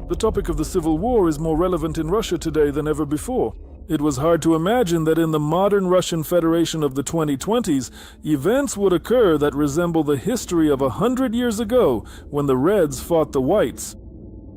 The topic of the Civil War is more relevant in Russia today than ever before. It was hard to imagine that in the modern Russian Federation of the 2020s, events would occur that resemble the history of 100 years ago when the Reds fought the Whites.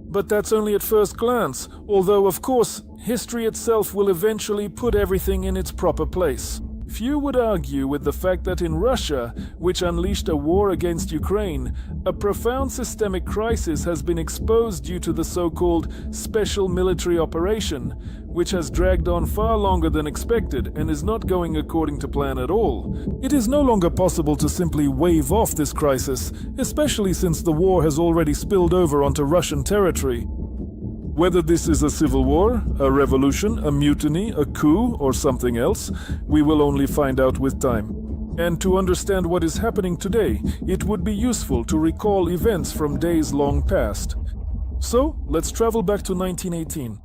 But that's only at first glance, although, of course, history itself will eventually put everything in its proper place. Few would argue with the fact that in Russia, which unleashed a war against Ukraine, a profound systemic crisis has been exposed due to the so-called special military operation, which has dragged on far longer than expected and is not going according to plan at all. It is no longer possible to simply wave off this crisis, especially since the war has already spilled over onto Russian territory. Whether this is a civil war, a revolution, a mutiny, a coup, or something else, we will only find out with time. And to understand what is happening today, it would be useful to recall events from days long past. So, let's travel back to 1918.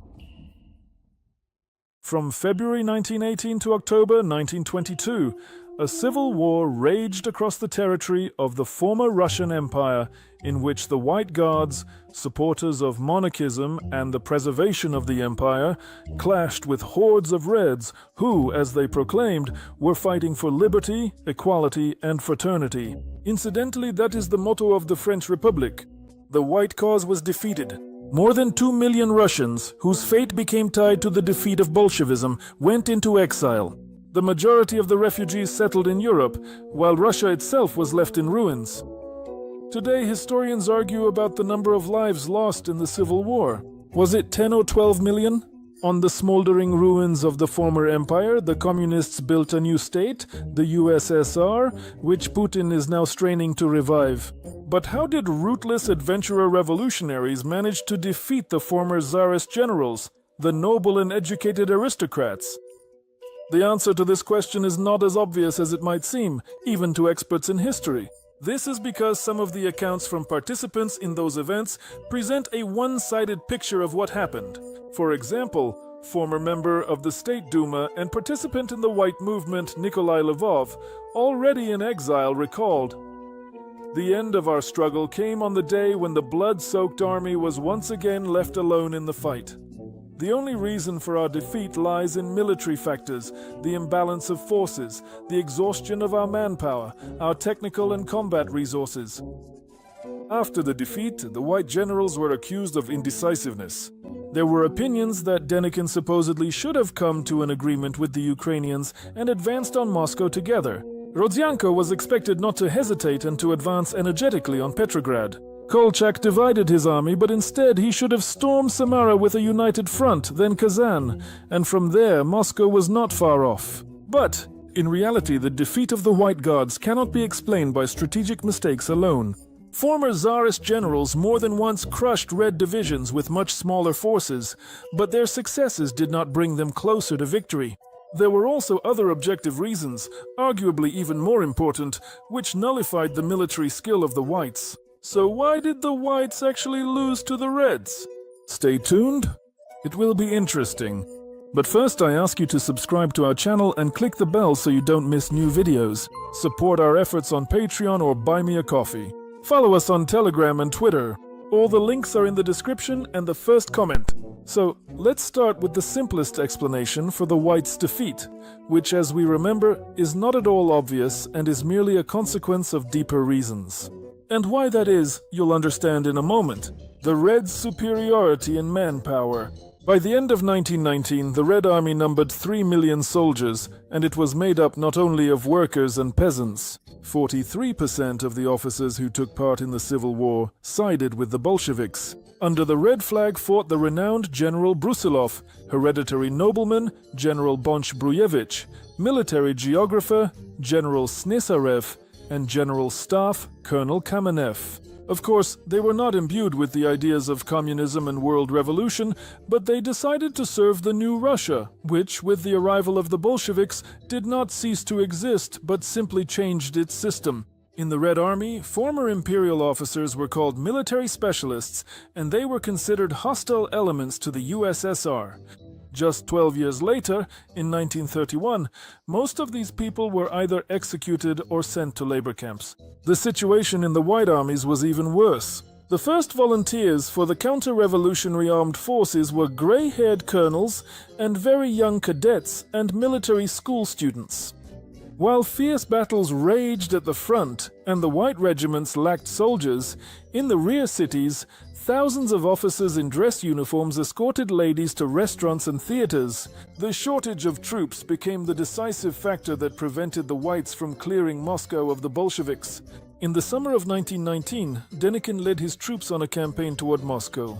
From February 1918 to October 1922, a civil war raged across the territory of the former Russian Empire, in which the White Guards, supporters of monarchism and the preservation of the empire, clashed with hordes of Reds who, as they proclaimed, were fighting for liberty, equality, and fraternity. Incidentally, that is the motto of the French Republic. The White cause was defeated. More than 2 million Russians, whose fate became tied to the defeat of Bolshevism, went into exile. The majority of the refugees settled in Europe, while Russia itself was left in ruins. Today, historians argue about the number of lives lost in the Civil War. Was it 10 or 12 million? On the smoldering ruins of the former empire, the communists built a new state, the USSR, which Putin is now straining to revive. But how did rootless adventurer revolutionaries manage to defeat the former Tsarist generals, the noble and educated aristocrats? The answer to this question is not as obvious as it might seem, even to experts in history. This is because some of the accounts from participants in those events present a one-sided picture of what happened. For example, former member of the State Duma and participant in the White Movement Nikolai Lvov, already in exile, recalled, "The end of our struggle came on the day when the blood-soaked army was once again left alone in the fight. The only reason for our defeat lies in military factors, the imbalance of forces, the exhaustion of our manpower, our technical and combat resources." After the defeat, the White generals were accused of indecisiveness. There were opinions that Denikin supposedly should have come to an agreement with the Ukrainians and advanced on Moscow together. Rodzianko was expected not to hesitate and to advance energetically on Petrograd. Kolchak divided his army, but instead he should have stormed Samara with a united front, then Kazan, and from there Moscow was not far off. But, in reality, the defeat of the White Guards cannot be explained by strategic mistakes alone. Former Tsarist generals more than once crushed Red divisions with much smaller forces, but their successes did not bring them closer to victory. There were also other objective reasons, arguably even more important, which nullified the military skill of the Whites. So why did the Whites actually lose to the Reds? Stay tuned. It will be interesting. But first I ask you to subscribe to our channel and click the bell so you don't miss new videos. Support our efforts on Patreon or buy me a coffee. Follow us on Telegram and Twitter. All the links are in the description and the first comment. So let's start with the simplest explanation for the Whites' defeat, which, as we remember, is not at all obvious and is merely a consequence of deeper reasons. And why that is, you'll understand in a moment. The Reds' superiority in manpower. By the end of 1919, the Red Army numbered 3 million soldiers, and it was made up not only of workers and peasants. 43% of the officers who took part in the Civil War sided with the Bolsheviks. Under the red flag fought the renowned General Brusilov, hereditary nobleman General Bonch-Bruyevich, military geographer General Snesarev, and General Staff Colonel Kamenev. Of course, they were not imbued with the ideas of communism and world revolution, but they decided to serve the new Russia, which, with the arrival of the Bolsheviks, did not cease to exist, but simply changed its system. In the Red Army, former imperial officers were called military specialists, and they were considered hostile elements to the USSR. Just 12 years later, in 1931, most of these people were either executed or sent to labor camps. The situation in the White Armies was even worse. The first volunteers for the counter-revolutionary armed forces were grey-haired colonels and very young cadets and military school students. While fierce battles raged at the front and the white regiments lacked soldiers, in the rear cities, thousands of officers in dress uniforms escorted ladies to restaurants and theaters. The shortage of troops became the decisive factor that prevented the whites from clearing Moscow of the Bolsheviks. In the summer of 1919, Denikin led his troops on a campaign toward Moscow.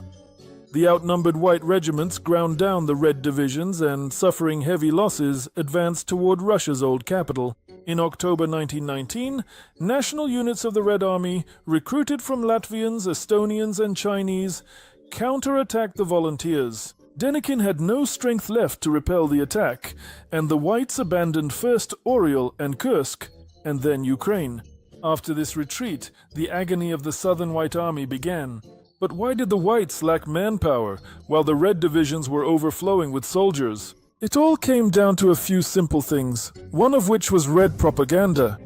The outnumbered white regiments ground down the red divisions and, suffering heavy losses, advanced toward Russia's old capital. In October 1919, national units of the Red Army, recruited from Latvians, Estonians, and Chinese, counterattacked the volunteers. Denikin had no strength left to repel the attack, and the whites abandoned first Oryol and Kursk, and then Ukraine. After this retreat, the agony of the Southern White Army began. But why did the whites lack manpower, while the red divisions were overflowing with soldiers? It all came down to a few simple things, one of which was red propaganda.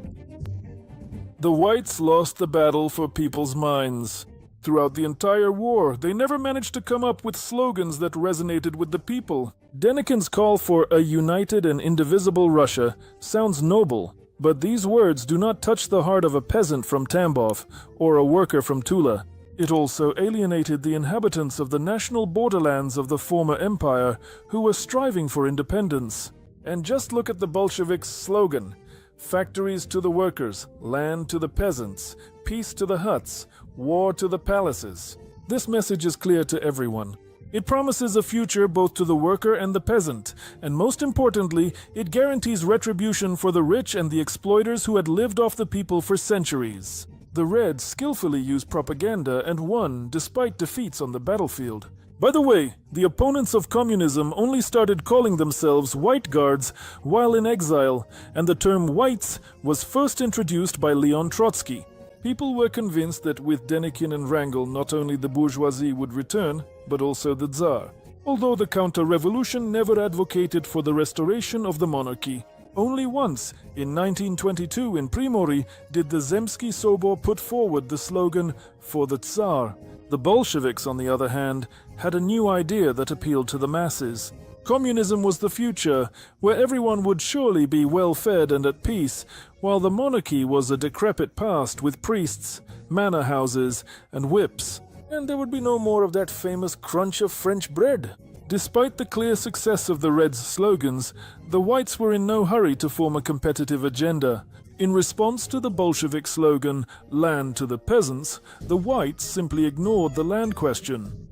The whites lost the battle for people's minds. Throughout the entire war, they never managed to come up with slogans that resonated with the people. Denikin's call for a united and indivisible Russia sounds noble, but these words do not touch the heart of a peasant from Tambov or a worker from Tula. It also alienated the inhabitants of the national borderlands of the former empire who were striving for independence. And just look at the Bolsheviks' slogan: factories to the workers, land to the peasants, peace to the huts, war to the palaces. This message is clear to everyone. It promises a future both to the worker and the peasant, and most importantly, it guarantees retribution for the rich and the exploiters who had lived off the people for centuries. The Reds skillfully used propaganda and won despite defeats on the battlefield. By the way, the opponents of communism only started calling themselves White Guards while in exile, and the term whites was first introduced by Leon Trotsky. People were convinced that with Denikin and Wrangel not only the bourgeoisie would return, but also the Tsar. Although the counter-revolution never advocated for the restoration of the monarchy. Only once, in 1922 in Primory, did the Zemsky Sobor put forward the slogan, "For the Tsar." The Bolsheviks, on the other hand, had a new idea that appealed to the masses. Communism was the future, where everyone would surely be well-fed and at peace, while the monarchy was a decrepit past with priests, manor houses, and whips. And there would be no more of that famous crunch of French bread. Despite the clear success of the Reds' slogans, the whites were in no hurry to form a competitive agenda. In response to the Bolshevik slogan, "Land to the peasants," the whites simply ignored the land question.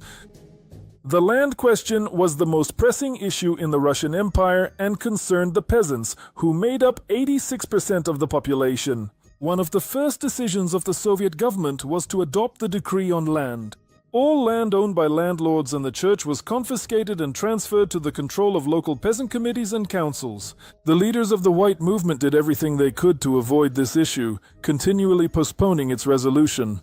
The land question was the most pressing issue in the Russian Empire and concerned the peasants, who made up 86% of the population. One of the first decisions of the Soviet government was to adopt the decree on land. All land owned by landlords and the church was confiscated and transferred to the control of local peasant committees and councils. The leaders of the white movement did everything they could to avoid this issue, continually postponing its resolution.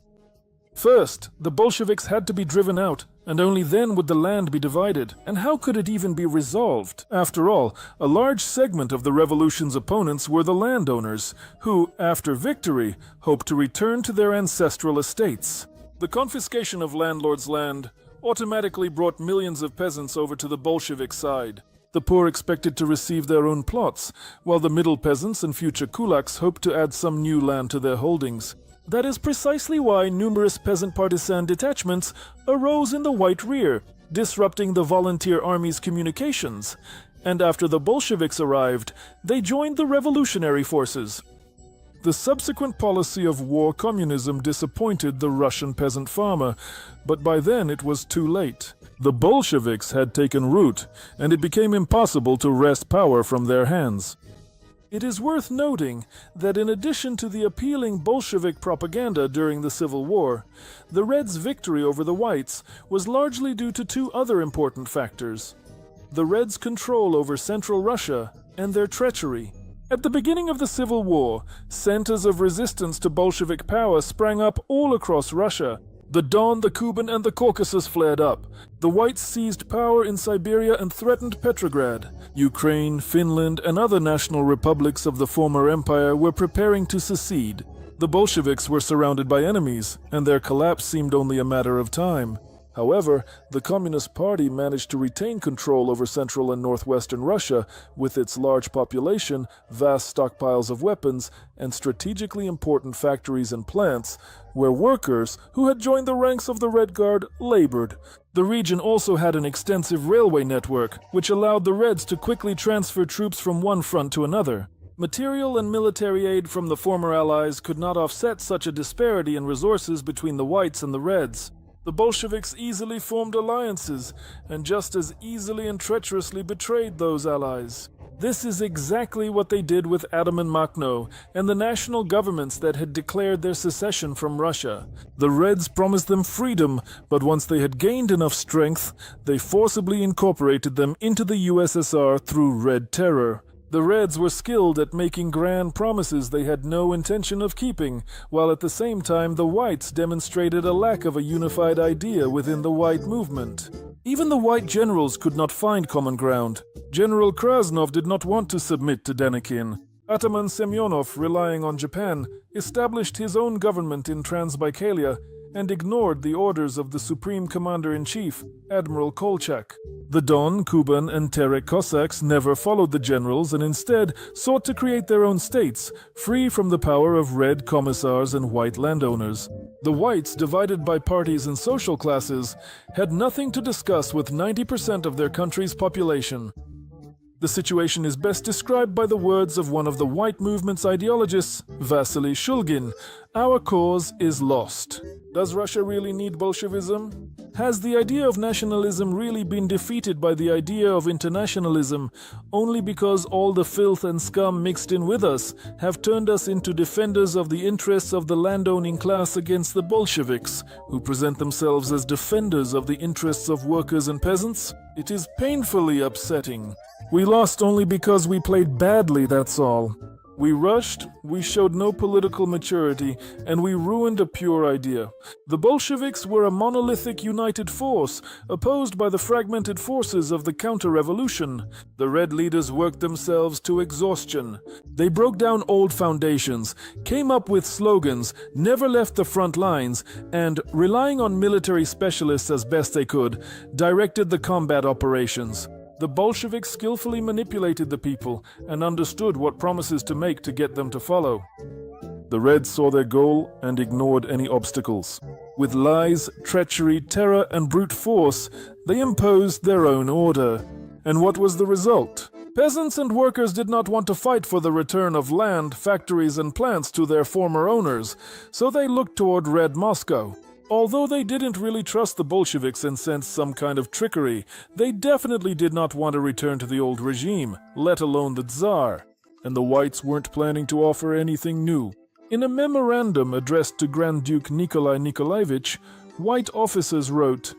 First, the Bolsheviks had to be driven out, and only then would the land be divided. And how could it even be resolved? After all, a large segment of the revolution's opponents were the landowners, who, after victory, hoped to return to their ancestral estates. The confiscation of landlords' land automatically brought millions of peasants over to the Bolshevik side. The poor expected to receive their own plots, while the middle peasants and future kulaks hoped to add some new land to their holdings. That is precisely why numerous peasant partisan detachments arose in the White Rear, disrupting the volunteer army's communications. And after the Bolsheviks arrived, they joined the revolutionary forces. The subsequent policy of war communism disappointed the Russian peasant farmer, but by then it was too late. The Bolsheviks had taken root, and it became impossible to wrest power from their hands. It is worth noting that in addition to the appealing Bolshevik propaganda during the Civil War, the Reds' victory over the Whites was largely due to two other important factors: the Reds' control over Central Russia and their treachery. At the beginning of the Civil War, centers of resistance to Bolshevik power sprang up all across Russia. The Don, the Kuban, and the Caucasus flared up. The Whites seized power in Siberia and threatened Petrograd. Ukraine, Finland, and other national republics of the former empire were preparing to secede. The Bolsheviks were surrounded by enemies, and their collapse seemed only a matter of time. However, the Communist Party managed to retain control over central and northwestern Russia with its large population, vast stockpiles of weapons, and strategically important factories and plants, where workers who had joined the ranks of the Red Guard labored. The region also had an extensive railway network, which allowed the Reds to quickly transfer troops from one front to another. Material and military aid from the former Allies could not offset such a disparity in resources between the Whites and the Reds. The Bolsheviks easily formed alliances, and just as easily and treacherously betrayed those allies. This is exactly what they did with Adam and Makhno and the national governments that had declared their secession from Russia. The Reds promised them freedom, but once they had gained enough strength, they forcibly incorporated them into the USSR through Red Terror. The Reds were skilled at making grand promises they had no intention of keeping, while at the same time the Whites demonstrated a lack of a unified idea within the White movement. Even the White generals could not find common ground. General Krasnov did not want to submit to Denikin. Ataman Semyonov, relying on Japan, established his own government in Transbaikalia and ignored the orders of the Supreme Commander-in-Chief, Admiral Kolchak. The Don, Kuban, and Terek Cossacks never followed the generals and instead sought to create their own states, free from the power of Red commissars and White landowners. The Whites, divided by parties and social classes, had nothing to discuss with 90% of their country's population. The situation is best described by the words of one of the White movement's ideologists, Vasily Shulgin: "Our cause is lost." Does Russia really need Bolshevism? Has the idea of nationalism really been defeated by the idea of internationalism only because all the filth and scum mixed in with us have turned us into defenders of the interests of the landowning class against the Bolsheviks, who present themselves as defenders of the interests of workers and peasants? It is painfully upsetting. We lost only because we played badly, that's all. We rushed, we showed no political maturity, and we ruined a pure idea. The Bolsheviks were a monolithic united force, opposed by the fragmented forces of the counter-revolution. The Red leaders worked themselves to exhaustion. They broke down old foundations, came up with slogans, never left the front lines, and, relying on military specialists as best they could, directed the combat operations. The Bolsheviks skillfully manipulated the people and understood what promises to make to get them to follow. The Reds saw their goal and ignored any obstacles. With lies, treachery, terror, and brute force, they imposed their own order. And what was the result? Peasants and workers did not want to fight for the return of land, factories, and plants to their former owners, so they looked toward Red Moscow. Although they didn't really trust the Bolsheviks and sensed some kind of trickery, they definitely did not want to return to the old regime, let alone the Tsar. And the Whites weren't planning to offer anything new. In a memorandum addressed to Grand Duke Nikolai Nikolaevich, White officers wrote,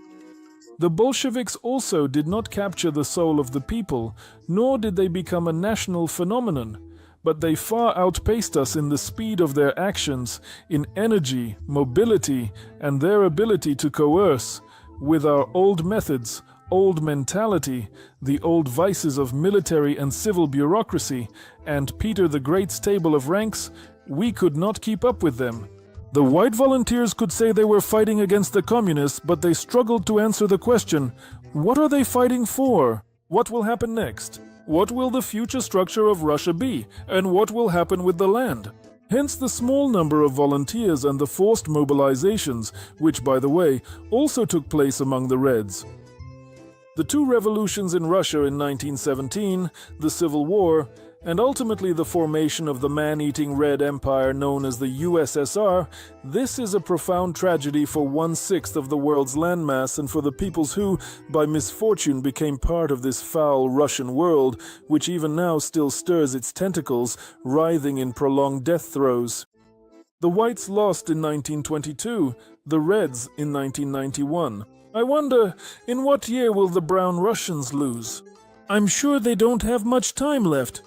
"The Bolsheviks also did not capture the soul of the people, nor did they become a national phenomenon. But they far outpaced us in the speed of their actions, in energy, mobility, and their ability to coerce. With our old methods, old mentality, the old vices of military and civil bureaucracy, and Peter the Great's table of ranks, we could not keep up with them." The White volunteers could say they were fighting against the communists, but they struggled to answer the question, what are they fighting for? What will happen next? What will the future structure of Russia be, and what will happen with the land? Hence the small number of volunteers and the forced mobilizations, which, by the way, also took place among the Reds. The two revolutions in Russia in 1917, the Civil War, and ultimately the formation of the man-eating Red Empire known as the USSR, this is a profound tragedy for 1/6 of the world's landmass and for the peoples who, by misfortune, became part of this foul Russian world, which even now still stirs its tentacles, writhing in prolonged death throes. The Whites lost in 1922, the Reds in 1991. I wonder, in what year will the Brown Russians lose? I'm sure they don't have much time left.